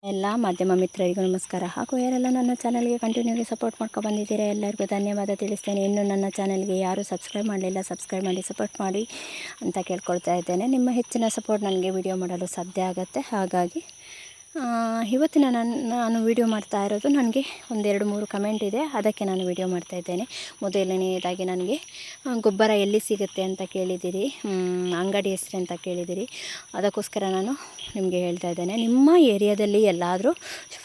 ಎಲ್ಲ ಮಾಧ್ಯಮ ಮಿತ್ರರಿಗೂ ನಮಸ್ಕಾರ. ಹಾಗೂ ಯಾರೆಲ್ಲ ನನ್ನ ಚಾನಲ್ಗೆ ಕಂಟಿನ್ಯೂಗೆ ಸಪೋರ್ಟ್ ಮಾಡ್ಕೊಂಡು ಬಂದಿದ್ದೀರಾ ಎಲ್ಲರಿಗೂ ಧನ್ಯವಾದ ತಿಳಿಸ್ತೇನೆ. ಇನ್ನೂ ನನ್ನ ಚಾನಲ್ಗೆ ಯಾರೂ ಸಬ್ಸ್ಕ್ರೈಬ್ ಮಾಡಲಿಲ್ಲ, ಸಬ್ಸ್ಕ್ರೈಬ್ ಮಾಡಿ ಸಪೋರ್ಟ್ ಮಾಡಿ ಅಂತ ಕೇಳ್ಕೊಳ್ತಾ ಇದ್ದೇನೆ. ನಿಮ್ಮ ಹೆಚ್ಚಿನ ಸಪೋರ್ಟ್ ನನಗೆ ವಿಡಿಯೋ ಮಾಡಲು ಸಾಧ್ಯ ಆಗುತ್ತೆ. ಹಾಗಾಗಿ ಇವತ್ತಿನ ನಾನು ವಿಡಿಯೋ ಮಾಡ್ತಾ ಇರೋದು, ನನಗೆ 1-2-3 ಕಮೆಂಟ್ ಇದೆ, ಅದಕ್ಕೆ ನಾನು ವಿಡಿಯೋ ಮಾಡ್ತಾಯಿದ್ದೇನೆ. ಮೊದಲನೆಯದಾಗಿ ನನಗೆ ಗೊಬ್ಬರ ಎಲ್ಲಿ ಸಿಗುತ್ತೆ ಅಂತ ಕೇಳಿದ್ದೀರಿ, ಅಂಗಡಿ ಹೆಸರು ಅಂತ ಕೇಳಿದ್ದೀರಿ. ಅದಕ್ಕೋಸ್ಕರ ನಾನು ನಿಮಗೆ ಹೇಳ್ತಾ ಇದ್ದೇನೆ, ನಿಮ್ಮ ಏರಿಯಾದಲ್ಲಿ ಎಲ್ಲಾದರೂ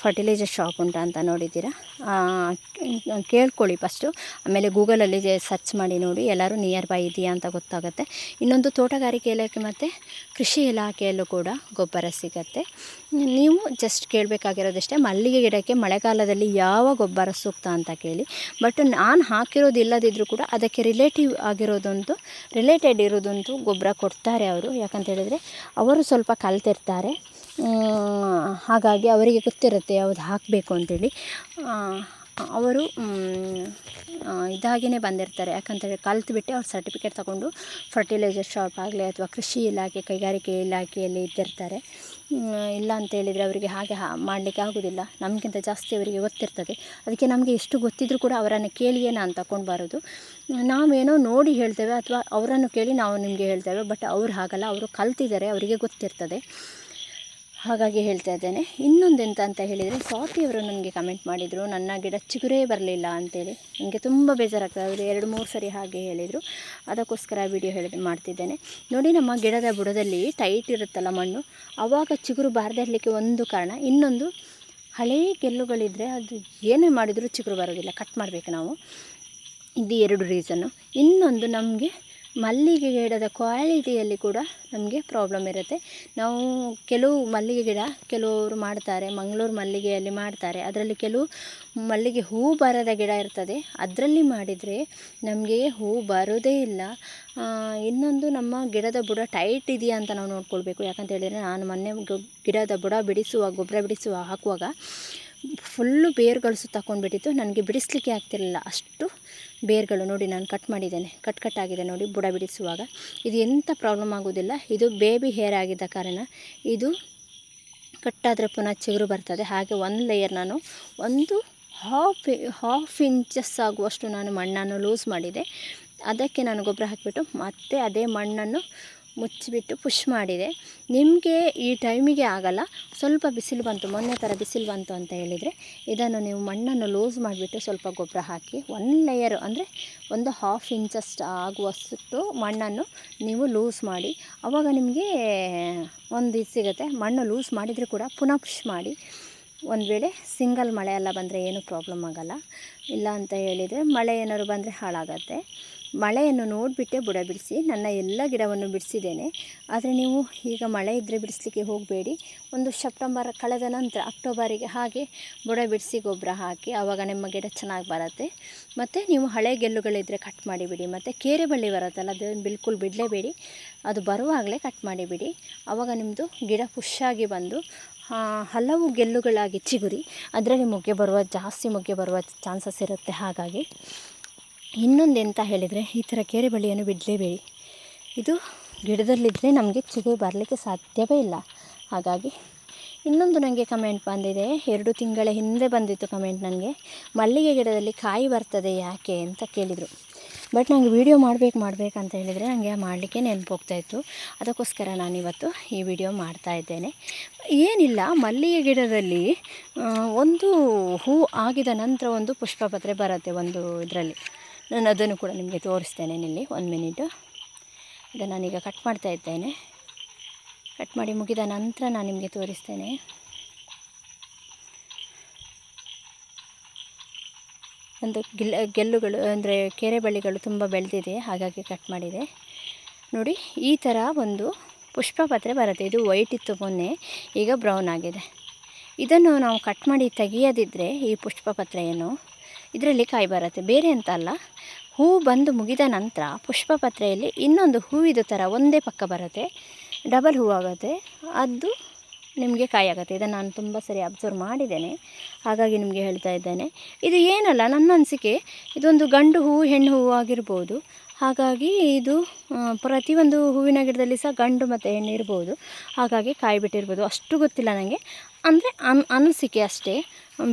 ಫರ್ಟಿಲೈಸರ್ ಶಾಪ್ ಉಂಟಾ ಅಂತ ನೋಡಿದ್ದೀರಾ? ಕೇಳ್ಕೊಳ್ಳಿ ಫಸ್ಟು. ಆಮೇಲೆ ಗೂಗಲಲ್ಲಿ ಸರ್ಚ್ ಮಾಡಿ ನೋಡಿ, ಎಲ್ಲರೂ ನಿಯರ್ ಬೈ ಇದೆಯಾ ಅಂತ ಗೊತ್ತಾಗುತ್ತೆ. ಇನ್ನೊಂದು, ತೋಟಗಾರಿಕೆ ಇಲಾಖೆ ಮತ್ತು ಕೃಷಿ ಇಲಾಖೆಯಲ್ಲೂ ಕೂಡ ಗೊಬ್ಬರ ಸಿಗುತ್ತೆ. ನೀವು ಜಸ್ಟ್ ಕೇಳಬೇಕಾಗಿರೋದಷ್ಟೇ, ಮಲ್ಲಿಗೆ ಗಿಡಕ್ಕೆ ಮಳೆಗಾಲದಲ್ಲಿ ಯಾವ ಗೊಬ್ಬರ ಸೂಕ್ತ ಅಂತ ಕೇಳಿ. ಬಟ್ ನಾನು ಹಾಕಿರೋದು ಇಲ್ಲದಿದ್ದರೂ ಕೂಡ ಅದಕ್ಕೆ ರಿಲೇಟೆಡ್ ಇರೋದಂತೂ ಗೊಬ್ಬರ ಕೊಡ್ತಾರೆ ಅವರು. ಯಾಕಂತ ಹೇಳಿದರೆ ಅವರು ಸ್ವಲ್ಪ ಕಲ್ತಿರ್ತಾರೆ, ಹಾಗಾಗಿ ಅವರಿಗೆ ಗೊತ್ತಿರುತ್ತೆ ಯಾವುದು ಹಾಕಬೇಕು ಅಂತೇಳಿ. ಅವರು ಇದಾಗಿಯೇ ಬಂದಿರ್ತಾರೆ. ಯಾಕಂತೇಳಿ ಕಲ್ತ್ಬಿಟ್ಟು ಅವ್ರು ಸರ್ಟಿಫಿಕೇಟ್ ತಗೊಂಡು ಫರ್ಟಿಲೈಸರ್ ಶಾಪ್ ಆಗಲಿ ಅಥವಾ ಕೃಷಿ ಇಲಾಖೆ, ಕೈಗಾರಿಕೆ ಇಲಾಖೆಯಲ್ಲಿ ಇದ್ದಿರ್ತಾರೆ. ಇಲ್ಲ ಅಂತೇಳಿದರೆ ಅವರಿಗೆ ಹಾಗೆ ಮಾಡಲಿಕ್ಕೆ ಆಗೋದಿಲ್ಲ. ನಮಗಿಂತ ಜಾಸ್ತಿ ಅವರಿಗೆ ಗೊತ್ತಿರ್ತದೆ. ಅದಕ್ಕೆ ನಮಗೆ ಎಷ್ಟು ಗೊತ್ತಿದ್ರೂ ಕೂಡ ಅವರನ್ನು ಕೇಳಿಯೇ ನಾನು ತಗೊಂಡ್ಬರೋದು. ನಾವೇನೋ ನೋಡಿ ಹೇಳ್ತೇವೆ ಅಥವಾ ಅವರನ್ನು ಕೇಳಿ ನಾವು ನಿಮಗೆ ಹೇಳ್ತೇವೆ. ಬಟ್ ಅವ್ರು ಹಾಗಲ್ಲ, ಅವರು ಕಲ್ತಿದ್ದಾರೆ, ಅವರಿಗೆ ಗೊತ್ತಿರ್ತದೆ. ಹಾಗಾಗಿ ಹೇಳ್ತಾ ಇದ್ದೇನೆ. ಇನ್ನೊಂದು ಎಂತ ಅಂತ ಹೇಳಿದರೆ, ಸ್ವಾತಿಯವರು ನನಗೆ ಕಮೆಂಟ್ ಮಾಡಿದರು, ನನ್ನ ಗಿಡ ಚಿಗುರೇ ಬರಲಿಲ್ಲ ಅಂತೇಳಿ. ನನಗೆ ತುಂಬ ಬೇಜಾರಾಗ್ತದೆ. ಅವರು 2-3 ಸರಿ ಹಾಗೆ ಹೇಳಿದರು. ಅದಕ್ಕೋಸ್ಕರ ವಿಡಿಯೋ ಮಾಡ್ತಿದ್ದೇನೆ. ನೋಡಿ, ನಮ್ಮ ಗಿಡದ ಬುಡದಲ್ಲಿ ಟೈಟ್ ಇರುತ್ತಲ್ಲ ಮಣ್ಣು, ಆವಾಗ ಚಿಗುರು ಬಾರದಿರಲಿಕ್ಕೆ ಒಂದು ಕಾರಣ. ಇನ್ನೊಂದು, ಹಳೆಯ ಗೆಲ್ಲುಗಳಿದ್ದರೆ ಅದು ಏನೇ ಮಾಡಿದರೂ ಚಿಗುರು ಬರೋದಿಲ್ಲ, ಕಟ್ ಮಾಡಬೇಕು ನಾವು. ಇದು 2 ರೀಸನ್ನು. ಇನ್ನೊಂದು, ನಮಗೆ ಮಲ್ಲಿಗೆ ಗಿಡದ ಕ್ವಾಲಿಟಿಯಲ್ಲಿ ಕೂಡ ನಮಗೆ ಪ್ರಾಬ್ಲಮ್ ಇರುತ್ತೆ. ನಾವು ಕೆಲವು ಮಲ್ಲಿಗೆ ಗಿಡ ಕೆಲವರು ಮಾಡ್ತಾರೆ, ಮಂಗಳೂರು ಮಲ್ಲಿಗೆಯಲ್ಲಿ ಮಾಡ್ತಾರೆ. ಅದರಲ್ಲಿ ಕೆಲವು ಮಲ್ಲಿಗೆ ಹೂ ಬರದ ಗಿಡ ಇರ್ತದೆ, ಅದರಲ್ಲಿ ಮಾಡಿದರೆ ನಮಗೆ ಹೂ ಬರೋದೇ ಇಲ್ಲ. ಇನ್ನೊಂದು, ನಮ್ಮ ಗಿಡದ ಬುಡ ಟೈಟ್ ಇದೆಯಾ ಅಂತ ನಾವು ನೋಡ್ಕೊಳ್ಬೇಕು. ಯಾಕಂತ ಹೇಳಿದರೆ, ನಾನು ಮೊನ್ನೆ ಗಿಡದ ಬುಡ ಗೊಬ್ಬರ ಹಾಕುವಾಗ ಫುಲ್ಲು ಬೇರುಗಳು ಸುತ್ತಾಕೊಂಡ್ಬಿಟ್ಟಿತ್ತು. ನನಗೆ ಬಿಡಿಸಲಿಕ್ಕೆ ಆಗ್ತಿರಲಿಲ್ಲ, ಅಷ್ಟು ಬೇರುಗಳು. ನೋಡಿ, ನಾನು ಕಟ್ ಮಾಡಿದ್ದೇನೆ, ಕಟ್ ಆಗಿದೆ ನೋಡಿ ಬುಡ ಬಿಡಿಸುವಾಗ. ಇದು ಎಂಥ ಪ್ರಾಬ್ಲಮ್ ಆಗೋದಿಲ್ಲ, ಇದು ಬೇಬಿ ಹೇರ್ ಆಗಿದ್ದ ಕಾರಣ. ಇದು ಕಟ್ಟಾದರೆ ಪುನಃ ಚಿಗುರು ಬರ್ತದೆ. ಹಾಗೆ ಒಂದು ಲೇಯರ್ ನಾನು ಒಂದು ಹಾಫ್ ಇಂಚಸ್ ಆಗುವಷ್ಟು ನಾನು ಮಣ್ಣನ್ನು ಲೂಸ್ ಮಾಡಿದೆ. ಅದಕ್ಕೆ ನಾನು ಗೊಬ್ಬರ ಹಾಕಿಬಿಟ್ಟು ಮತ್ತೆ ಅದೇ ಮಣ್ಣನ್ನು ಮುಚ್ಚಿಬಿಟ್ಟು ಪುಷ್ ಮಾಡಿದೆ. ನಿಮಗೆ ಈ ಟೈಮಿಗೆ ಆಗಲ್ಲ, ಸ್ವಲ್ಪ ಬಿಸಿಲು ಬಂತು, ಮೊನ್ನೆ ಥರ ಬಿಸಿಲು ಬಂತು ಅಂತ ಹೇಳಿದರೆ ಇದನ್ನು ನೀವು ಮಣ್ಣನ್ನು ಲೂಸ್ ಮಾಡಿಬಿಟ್ಟು ಸ್ವಲ್ಪ ಗೊಬ್ಬರ ಹಾಕಿ 1 ಲೇಯರ್ ಅಂದರೆ ಒಂದು ಹಾಫ್ ಇಂಚಸ್ ಆಗುವಷ್ಟು ಮಣ್ಣನ್ನು ನೀವು ಲೂಸ್ ಮಾಡಿ, ಆವಾಗ ನಿಮಗೆ ಒಂದು ಇದು ಸಿಗುತ್ತೆ. ಮಣ್ಣು ಲೂಸ್ ಮಾಡಿದರೆ ಕೂಡ ಪುನಃ ಪುಷ್ ಮಾಡಿ. ಒಂದು ವೇಳೆ ಸಿಂಗಲ್ ಮಳೆ ಎಲ್ಲ ಬಂದರೆ ಏನೂ ಪ್ರಾಬ್ಲಮ್ ಆಗೋಲ್ಲ. ಇಲ್ಲ ಅಂತ ಹೇಳಿದರೆ ಮಳೆ ಏನಾದ್ರು ಬಂದರೆ ಹಾಳಾಗತ್ತೆ. ಮಳೆಯನ್ನು ನೋಡಿಬಿಟ್ಟೆ ಬುಡ ಬಿಡಿಸಿ. ನನ್ನ ಎಲ್ಲ ಗಿಡವನ್ನು ಬಿಡಿಸಿದ್ದೇನೆ. ಆದರೆ ನೀವು ಈಗ ಮಳೆ ಇದ್ದರೆ ಬಿಡಿಸ್ಲಿಕ್ಕೆ ಹೋಗಬೇಡಿ. ಒಂದು ಸೆಪ್ಟೆಂಬರ್ ಕಳೆದ ನಂತರ ಅಕ್ಟೋಬರಿಗೆ ಹಾಗೆ ಬುಡ ಬಿಡಿಸಿ ಗೊಬ್ಬರ ಹಾಕಿ, ಆವಾಗ ನಿಮ್ಮ ಗಿಡ ಚೆನ್ನಾಗಿ ಬರುತ್ತೆ. ಮತ್ತು ನೀವು ಹಳೆ ಗೆಲ್ಲುಗಳಿದ್ದರೆ ಕಟ್ ಮಾಡಿಬಿಡಿ. ಮತ್ತು ಕೇರೆ ಬಳ್ಳಿ ಬರುತ್ತಲ್ಲ, ಅದು ಬಿಲ್ಕುಲ್ ಬಿಡಲೇಬೇಡಿ, ಅದು ಬರುವಾಗಲೇ ಕಟ್ ಮಾಡಿಬಿಡಿ. ಆವಾಗ ನಿಮ್ಮದು ಗಿಡ ಪುಷ್ಷಾಗಿ ಬಂದು ಹಲವು ಗೆಲ್ಲುಗಳಾಗಿ ಚಿಗುರಿ ಅದರಲ್ಲಿ ಜಾಸ್ತಿ ಮೊಗ್ಗೆ ಬರುವ ಚಾನ್ಸಸ್ ಇರುತ್ತೆ. ಹಾಗಾಗಿ ಇನ್ನೊಂದು ಎಂತ ಹೇಳಿದರೆ, ಈ ಥರ ಕೇರೆ ಬಳ್ಳಿಯನ್ನು ಬಿಡಲೇಬೇಡಿ. ಇದು ಗಿಡದಲ್ಲಿದ್ದರೆ ನಮಗೆ ಚಿಗುರು ಬರಲಿಕ್ಕೆ ಸಾಧ್ಯವೇ ಇಲ್ಲ. ಹಾಗಾಗಿ ಇನ್ನೊಂದು ನನಗೆ ಕಮೆಂಟ್ ಬಂದಿದೆ, 2 ತಿಂಗಳ ಹಿಂದೆ ಬಂದಿತ್ತು ಕಮೆಂಟ್ ನನಗೆ. ಮಲ್ಲಿಗೆ ಗಿಡದಲ್ಲಿ ಕಾಯಿ ಬರ್ತದೆ ಯಾಕೆ ಅಂತ ಕೇಳಿದರು. ಬಟ್ ನನಗೆ ವೀಡಿಯೋ ಮಾಡಬೇಕಂತ ಹೇಳಿದರೆ ನನಗೆ ಮಾಡಲಿಕ್ಕೆ ನೆನಪೋಗ್ತಾಯಿತ್ತು. ಅದಕ್ಕೋಸ್ಕರ ನಾನಿವತ್ತು ಈ ವಿಡಿಯೋ ಮಾಡ್ತಾಯಿದ್ದೇನೆ. ಏನಿಲ್ಲ, ಮಲ್ಲಿಗೆ ಗಿಡದಲ್ಲಿ ಒಂದು ಹೂ ಆಗಿದ ನಂತರ ಒಂದು ಪುಷ್ಪಪತ್ರೆ ಬರುತ್ತೆ ಒಂದು ಇದರಲ್ಲಿ. ನಾನು ಅದನ್ನು ಕೂಡ ನಿಮಗೆ ತೋರಿಸ್ತೇನೆ. ಇಲ್ಲಿ 1 ಮಿನಿಟು. ಇದನ್ನು ನಾನೀಗ ಕಟ್ ಮಾಡ್ತಾ ಇದ್ದೇನೆ. ಕಟ್ ಮಾಡಿ ಮುಗಿದ ನಂತರ ನಾನು ನಿಮಗೆ ತೋರಿಸ್ತೇನೆ. ಒಂದು ಗೆಲ್ಲುಗಳು ಅಂದರೆ ಕೆರೆ ಬಳ್ಳಿಗಳು ತುಂಬ ಬೆಳೆದಿದೆ, ಹಾಗಾಗಿ ಕಟ್ ಮಾಡಿದೆ. ನೋಡಿ, ಈ ಥರ ಒಂದು ಪುಷ್ಪಪತ್ರೆ ಬರುತ್ತೆ. ಇದು ವೈಟ್ ಇತ್ತು ಮೊನ್ನೆ, ಈಗ ಬ್ರೌನ್ ಆಗಿದೆ. ಇದನ್ನು ನಾವು ಕಟ್ ಮಾಡಿ ತೆಗೆಯದಿದ್ದರೆ ಈ ಪುಷ್ಪಪತ್ರೆಯನ್ನು, ಇದರಲ್ಲಿ ಕಾಯಿ ಬರುತ್ತೆ. ಬೇರೆ ಅಂತ ಅಲ್ಲ, ಹೂ ಬಂದು ಮುಗಿದ ನಂತರ ಪುಷ್ಪಪತ್ರೆಯಲ್ಲಿ ಇನ್ನೊಂದು ಹೂವಿದು ಥರ ಒಂದೇ ಪಕ್ಕ ಬರುತ್ತೆ, ಡಬಲ್ ಹೂ ಆಗುತ್ತೆ, ಅದು ನಿಮಗೆ ಕಾಯಿ ಆಗುತ್ತೆ. ಇದನ್ನು ನಾನು ತುಂಬ ಸರಿ ಅಬ್ಸರ್ವ್ ಮಾಡಿದ್ದೇನೆ, ಹಾಗಾಗಿ ನಿಮಗೆ ಹೇಳ್ತಾ ಇದ್ದೇನೆ. ಇದು ಏನಲ್ಲ, ನನ್ನ ಅನಿಸಿಕೆ ಇದೊಂದು ಗಂಡು ಹೂವು ಹೆಣ್ಣು ಹೂವು ಆಗಿರ್ಬೋದು. ಹಾಗಾಗಿ ಇದು ಪ್ರತಿಯೊಂದು ಹೂವಿನ ಗಿಡದಲ್ಲಿ ಸಹ ಗಂಡು ಮತ್ತು ಹೆಣ್ಣು ಇರ್ಬೋದು. ಹಾಗಾಗಿ ಕಾಯಿ ಬಿಟ್ಟಿರ್ಬೋದು, ಅಷ್ಟು ಗೊತ್ತಿಲ್ಲ ನನಗೆ. ಅಂದರೆ ಅನಿಸಿಕೆ ಅಷ್ಟೇ,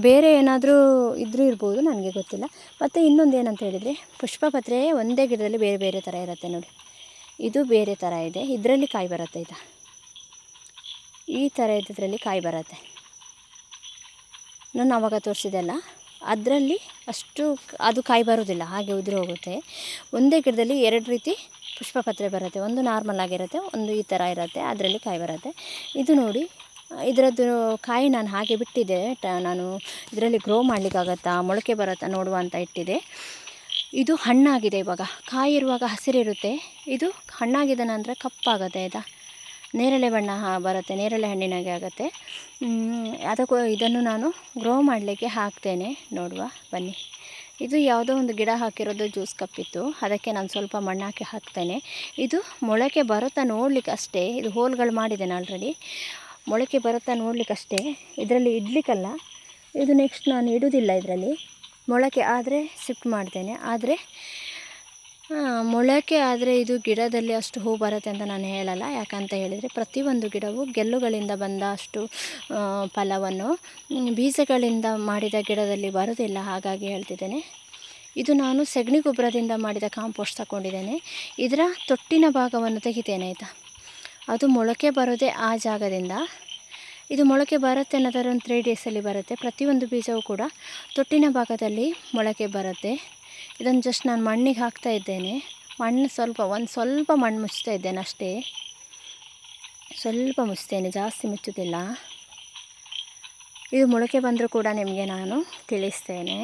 ಬೇರೆ ಏನಾದರೂ ಇದ್ರೂ ಇರ್ಬೋದು, ನನಗೆ ಗೊತ್ತಿಲ್ಲ. ಮತ್ತು ಇನ್ನೊಂದು ಏನಂತ ಹೇಳಿದರೆ, ಪುಷ್ಪಪತ್ರೆ ಒಂದೇ ಗಿಡದಲ್ಲಿ ಬೇರೆ ಬೇರೆ ಥರ ಇರುತ್ತೆ ನೋಡಿ. ಇದು ಬೇರೆ ಥರ ಇದೆ, ಇದರಲ್ಲಿ ಕಾಯಿ ಬರುತ್ತೆ. ಇದು ಈ ಥರ ಇದ್ದಿದ್ರಲ್ಲಿ ಕಾಯಿ ಬರುತ್ತೆ. ನಾನು ಆವಾಗ ತೋರಿಸಿದೆಲ್ಲ ಅದರಲ್ಲಿ ಅಷ್ಟು ಅದು ಕಾಯಿ ಬರೋದಿಲ್ಲ, ಹಾಗೆ ಉದುರಿ ಹೋಗುತ್ತೆ. ಒಂದೇ ಗಿಡದಲ್ಲಿ 2 ರೀತಿ ಪುಷ್ಪಪತ್ರೆ ಬರುತ್ತೆ. ಒಂದು ನಾರ್ಮಲ್ ಆಗಿರುತ್ತೆ, ಒಂದು ಈ ಥರ ಇರುತ್ತೆ, ಅದರಲ್ಲಿ ಕಾಯಿ ಬರುತ್ತೆ. ಇದು ನೋಡಿ, ಇದರದ್ದು ಕಾಯಿ ನಾನು ಹಾಗೆ ಬಿಟ್ಟಿದ್ದೆ. ನಾನು ಇದರಲ್ಲಿ ಗ್ರೋ ಮಾಡಲಿಕ್ಕಾಗತ್ತಾ, ಮೊಳಕೆ ಬರುತ್ತಾ ನೋಡುವ ಅಂತ ಇಟ್ಟಿದ್ದೆ. ಇದು ಹಣ್ಣಾಗಿದೆ. ಇವಾಗ ಕಾಯಿ ಇರುವಾಗ ಹಸಿರಿರುತ್ತೆ, ಇದು ಹಣ್ಣಾಗಿದ ನಂತರ ಕಪ್ಪಾಗುತ್ತೆ. ಆಯಿತಾ, ನೇರಳೆ ಬಣ್ಣ ಬರುತ್ತೆ, ನೇರಳೆ ಹಣ್ಣಿನಾಗೆ ಆಗುತ್ತೆ. ಅದಕ್ಕೂ ಇದನ್ನು ನಾನು ಗ್ರೋ ಮಾಡಲಿಕ್ಕೆ ಹಾಕ್ತೇನೆ, ನೋಡುವ ಬನ್ನಿ. ಇದು ಯಾವುದೋ ಒಂದು ಗಿಡ ಹಾಕಿರೋದು ಜ್ಯೂಸ್ ಕಪ್ಪಿತ್ತು, ಅದಕ್ಕೆ ನಾನು ಸ್ವಲ್ಪ ಮಣ್ಣು ಹಾಕಿ ಹಾಕ್ತೇನೆ. ಇದು ಮೊಳಕೆ ಬರುತ್ತಾ ನೋಡಲಿಕ್ಕೆ ಅಷ್ಟೇ. ಇದು ಹೋಲ್ಗಳು ಮಾಡಿದ್ದೇನೆ ಆಲ್ರೆಡಿ, ಮೊಳಕೆ ಬರುತ್ತಾ ನೋಡಲಿಕ್ಕೆ ಅಷ್ಟೇ. ಇದರಲ್ಲಿ ಇಡಲಿಕ್ಕಲ್ಲ, ಇದು ನೆಕ್ಸ್ಟ್ ನಾನು ಇಡೋದಿಲ್ಲ. ಇದರಲ್ಲಿ ಮೊಳಕೆ ಆದರೆ ಶಿಫ್ಟ್ ಮಾಡ್ತೇನೆ. ಆದರೆ ಮೊಳಕೆ ಆದರೆ ಇದು ಗಿಡದಲ್ಲಿ ಅಷ್ಟು ಹೂ ಬರುತ್ತೆ ಅಂತ ನಾನು ಹೇಳಲ್ಲ. ಯಾಕಂತ ಹೇಳಿದರೆ ಪ್ರತಿಯೊಂದು ಗಿಡವು ಗೆಲ್ಲುಗಳಿಂದ ಬಂದ ಅಷ್ಟು ಫಲವನ್ನು ಬೀಜಗಳಿಂದ ಮಾಡಿದ ಗಿಡದಲ್ಲಿ ಬರೋದಿಲ್ಲ. ಹಾಗಾಗಿ ಹೇಳ್ತಿದ್ದೇನೆ. ಇದು ನಾನು ಸಗಣಿ ಗೊಬ್ಬರದಿಂದ ಮಾಡಿದ ಕಾಂಪೋಸ್ಟ್ ತಗೊಂಡಿದ್ದೇನೆ. ಇದರ ತೊಟ್ಟಿನ ಭಾಗವನ್ನು ತೆಗಿತೇನೆ, ಆಯಿತಾ. ಅದು ಮೊಳಕೆ ಬರೋದೇ ಆ ಜಾಗದಿಂದ. ಇದು ಮೊಳಕೆ ಬರುತ್ತೆ ಅನ್ನೋದಾದ್ರೆ ಒಂದು 3 ಡೇಸಲ್ಲಿ ಬರುತ್ತೆ. ಪ್ರತಿಯೊಂದು ಬೀಜವೂ ಕೂಡ ತೊಟ್ಟಿನ ಭಾಗದಲ್ಲಿ ಮೊಳಕೆ ಬರುತ್ತೆ. ಇದನ್ನು ಜಸ್ಟ್ ನಾನು ಮಣ್ಣಿಗೆ ಹಾಕ್ತಾ ಇದ್ದೇನೆ. ಮಣ್ಣು ಸ್ವಲ್ಪ ಮಣ್ಣು ಮುಚ್ತಾ ಇದ್ದೇನೆ ಅಷ್ಟೇ, ಸ್ವಲ್ಪ ಮುಚ್ತೇನೆ, ಜಾಸ್ತಿ ಮುಚ್ಚೋದಿಲ್ಲ. ಇದು ಮೊಳಕೆ ಬಂದರೂ ಕೂಡ ನಿಮಗೆ ನಾನು ತಿಳಿಸ್ತೇನೆ.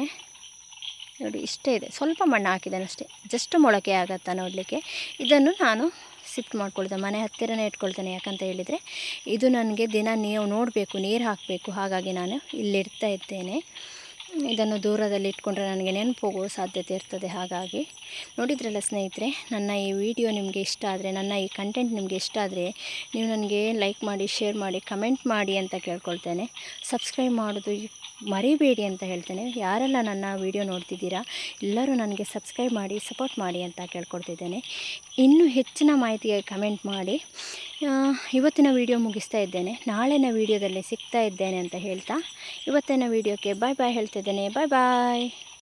ನೋಡಿ, ಇಷ್ಟೇ ಇದೆ, ಸ್ವಲ್ಪ ಮಣ್ಣು ಹಾಕಿದ್ದೇನೆ ಅಷ್ಟೇ, ಜಸ್ಟ್ ಮೊಳಕೆ ಆಗುತ್ತಾ ನೋಡಲಿಕ್ಕೆ. ಇದನ್ನು ನಾನು ಶಿಫ್ಟ್ ಮಾಡ್ಕೊಳ್ತೇನೆ, ಮನೆ ಹತ್ತಿರನೇ ಇಟ್ಕೊಳ್ತೇನೆ. ಯಾಕಂತ ಹೇಳಿದರೆ ಇದು ನನಗೆ ದಿನ ನೀವು ನೋಡಬೇಕು, ನೀರು ಹಾಕಬೇಕು. ಹಾಗಾಗಿ ನಾನು ಇಲ್ಲಿಡ್ತಾ ಇದ್ದೇನೆ. ಇದನ್ನು ದೂರದಲ್ಲಿ ಇಟ್ಕೊಂಡ್ರೆ ನನಗೆ ನೆನಪು ಹೋಗುವ ಸಾಧ್ಯತೆ ಇರ್ತದೆ. ಹಾಗಾಗಿ ನೋಡಿದ್ರಲ್ಲ ಸ್ನೇಹಿತರೆ, ನನ್ನ ಈ ವಿಡಿಯೋ ನಿಮಗೆ ಇಷ್ಟ ಆದರೆ, ನನ್ನ ಈ ಕಂಟೆಂಟ್ ನಿಮಗೆ ಇಷ್ಟ ಆದರೆ ನೀವು ನನಗೆ ಲೈಕ್ ಮಾಡಿ, ಶೇರ್ ಮಾಡಿ, ಕಮೆಂಟ್ ಮಾಡಿ ಅಂತ ಕೇಳ್ಕೊಳ್ತೇನೆ. ಸಬ್ಸ್ಕ್ರೈಬ್ ಮಾಡೋದು ಮರಿಬೇಡಿ ಅಂತ ಹೇಳ್ತೇನೆ. ಯಾರೆಲ್ಲ ನನ್ನ ವಿಡಿಯೋ ನೋಡ್ತಿದ್ದೀರಾ ಎಲ್ಲರೂ ನನಗೆ ಸಬ್ಸ್ಕ್ರೈಬ್ ಮಾಡಿ, ಸಪೋರ್ಟ್ ಮಾಡಿ ಅಂತ ಕೇಳ್ಕೊಳ್ತಿದ್ದೇನೆ. ಇನ್ನೂ ಹೆಚ್ಚಿನ ಮಾಹಿತಿಗೆ ಕಮೆಂಟ್ ಮಾಡಿ. ಇವತ್ತಿನ ವಿಡಿಯೋ ಮುಗಿಸ್ತಾ ಇದ್ದೇನೆ. ನಾಳಿನ ವಿಡಿಯೋದಲ್ಲಿ ಸಿಗ್ತಾ ಇದ್ದೇನೆ ಅಂತ ಹೇಳ್ತಾ ಇವತ್ತಿನ ವಿಡಿಯೋಕ್ಕೆ ಬಾಯ್ ಬಾಯ್ ಹೇಳ್ತಿದ್ದೇನೆ. ಬಾಯ್ ಬಾಯ್.